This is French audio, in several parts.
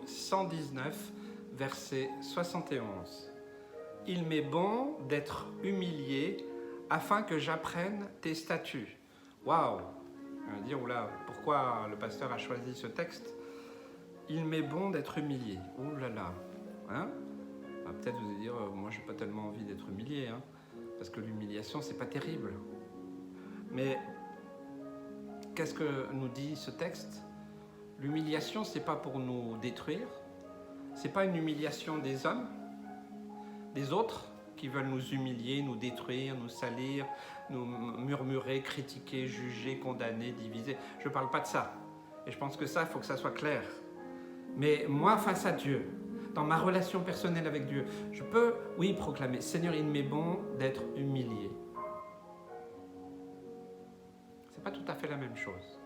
119, verset 71. « Il m'est bon d'être humilié afin que j'apprenne tes statuts. » Waouh! On va dire, oula, pourquoi le pasteur a choisi ce texte? Il m'est bon d'être humilié. Ouh là là. Hein? Peut-être vous allez dire, moi j'ai pas tellement envie d'être humilié, hein, parce que l'humiliation c'est pas terrible. Mais qu'est-ce que nous dit ce texte? L'humiliation c'est pas pour nous détruire, c'est pas une humiliation des hommes, des autres qui veulent nous humilier, nous détruire, nous salir, nous murmurer, critiquer, juger, condamner, diviser. Je ne parle pas de ça. Et je pense que ça, il faut que ça soit clair. Mais moi, face à Dieu, dans ma relation personnelle avec Dieu, je peux, oui, proclamer, Seigneur, il m'est bon d'être humilié. Ce n'est pas tout à fait la même chose.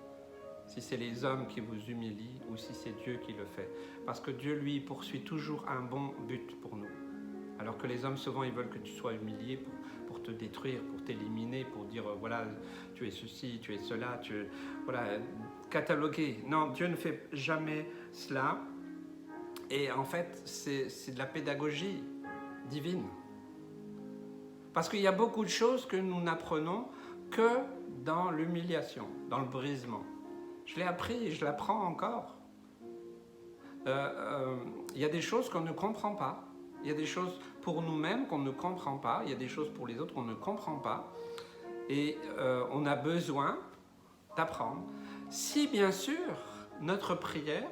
Si c'est les hommes qui vous humilient ou si c'est Dieu qui le fait. Parce que Dieu, lui, poursuit toujours un bon but pour nous. Alors que les hommes, souvent, ils veulent que tu sois humilié pour te détruire, pour t'éliminer, pour dire, voilà, tu es ceci, tu es cela, voilà, cataloguer. Non, Dieu ne fait jamais cela. Et en fait, c'est de la pédagogie divine. Parce qu'il y a beaucoup de choses que nous n'apprenons que dans l'humiliation, dans le brisement. Je l'ai appris et je l'apprends encore. Il y a des choses qu'on ne comprend pas. Il y a des choses pour nous-mêmes qu'on ne comprend pas. Il y a des choses pour les autres qu'on ne comprend pas. Et on a besoin d'apprendre. Si bien sûr, notre prière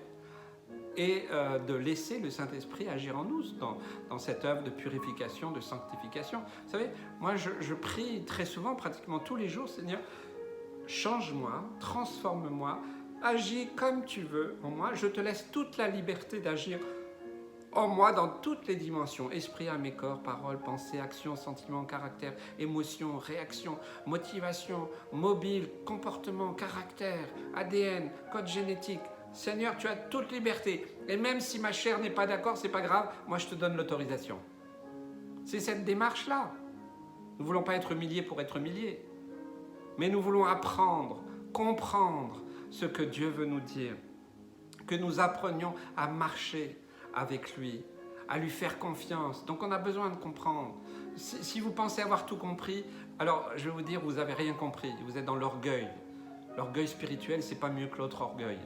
est de laisser le Saint-Esprit agir en nous dans cette œuvre de purification, de sanctification. Vous savez, moi je prie très souvent, pratiquement tous les jours, Seigneur, change-moi, transforme-moi, agis comme tu veux en moi. Je te laisse toute la liberté d'agir en moi dans toutes les dimensions, esprit, âme et corps, parole, pensée, action, sentiment, caractère, émotion, réaction, motivation, mobile, comportement, caractère, ADN, code génétique. Seigneur, tu as toute liberté. Et même si ma chair n'est pas d'accord, c'est pas grave, moi je te donne l'autorisation. C'est cette démarche-là. Nous ne voulons pas être humiliés pour être humiliés. Mais nous voulons apprendre, comprendre ce que Dieu veut nous dire. Que nous apprenions à marcher avec lui, à lui faire confiance. Donc on a besoin de comprendre. Si vous pensez avoir tout compris, alors je vais vous dire, vous n'avez rien compris. Vous êtes dans l'orgueil. L'orgueil spirituel, c'est pas mieux que l'autre orgueil.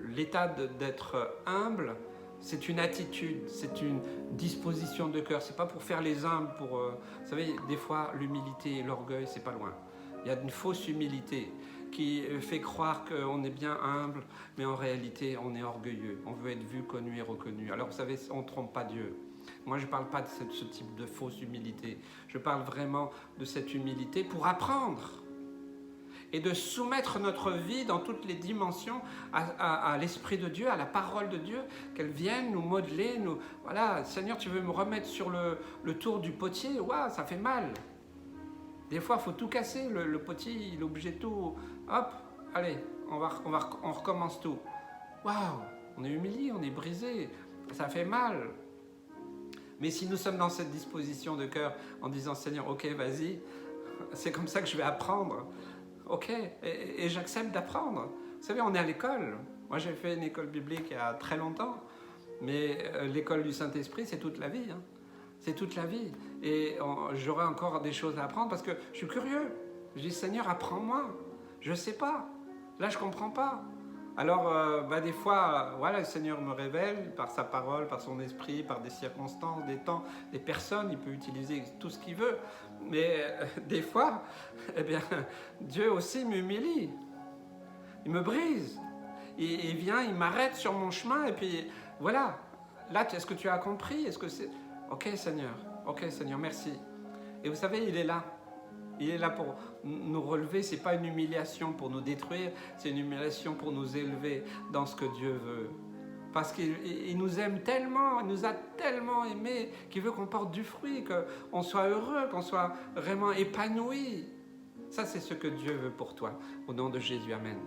L'état d'être humble, c'est une attitude, c'est une disposition de cœur. C'est pas pour faire les humbles, vous savez, des fois l'humilité et l'orgueil, c'est pas loin. Il y a une fausse humilité qui fait croire qu'on est bien humble, mais en réalité, on est orgueilleux. On veut être vu, connu et reconnu. Alors, vous savez, on ne trompe pas Dieu. Moi, je ne parle pas de ce type de fausse humilité. Je parle vraiment de cette humilité pour apprendre et de soumettre notre vie dans toutes les dimensions à l'Esprit de Dieu, à la parole de Dieu, qu'elle vienne nous modeler. Voilà, Seigneur, tu veux me remettre sur le tour du potier? Waouh, ça fait mal. Des fois, il faut tout casser, le potier, il est obligé de tout. Hop, allez, on recommence tout. Waouh, on est humilié, on est brisé, ça fait mal. Mais si nous sommes dans cette disposition de cœur en disant, Seigneur, ok, vas-y, c'est comme ça que je vais apprendre. Ok, et j'accepte d'apprendre. Vous savez, on est à l'école. Moi, j'ai fait une école biblique il y a très longtemps. Mais l'école du Saint-Esprit, c'est toute la vie, hein. C'est toute la vie. Et j'aurai encore des choses à apprendre parce que je suis curieux. Je dis, Seigneur, apprends-moi. Je ne sais pas. Là, je ne comprends pas. Alors, des fois, voilà, le Seigneur me révèle par sa parole, par son esprit, par des circonstances, des temps, des personnes. Il peut utiliser tout ce qu'il veut. Mais des fois, eh bien, Dieu aussi m'humilie. Il me brise. Il vient, il m'arrête sur mon chemin. Et puis, voilà. Là, est-ce que tu as compris? Est-ce que c'est... Ok Seigneur, merci. Et vous savez, il est là. Il est là pour nous relever. Ce n'est pas une humiliation pour nous détruire, c'est une humiliation pour nous élever dans ce que Dieu veut. Parce qu'il nous aime tellement, il nous a tellement aimés, qu'il veut qu'on porte du fruit, qu'on soit heureux, qu'on soit vraiment épanoui. Ça, c'est ce que Dieu veut pour toi. Au nom de Jésus, amen.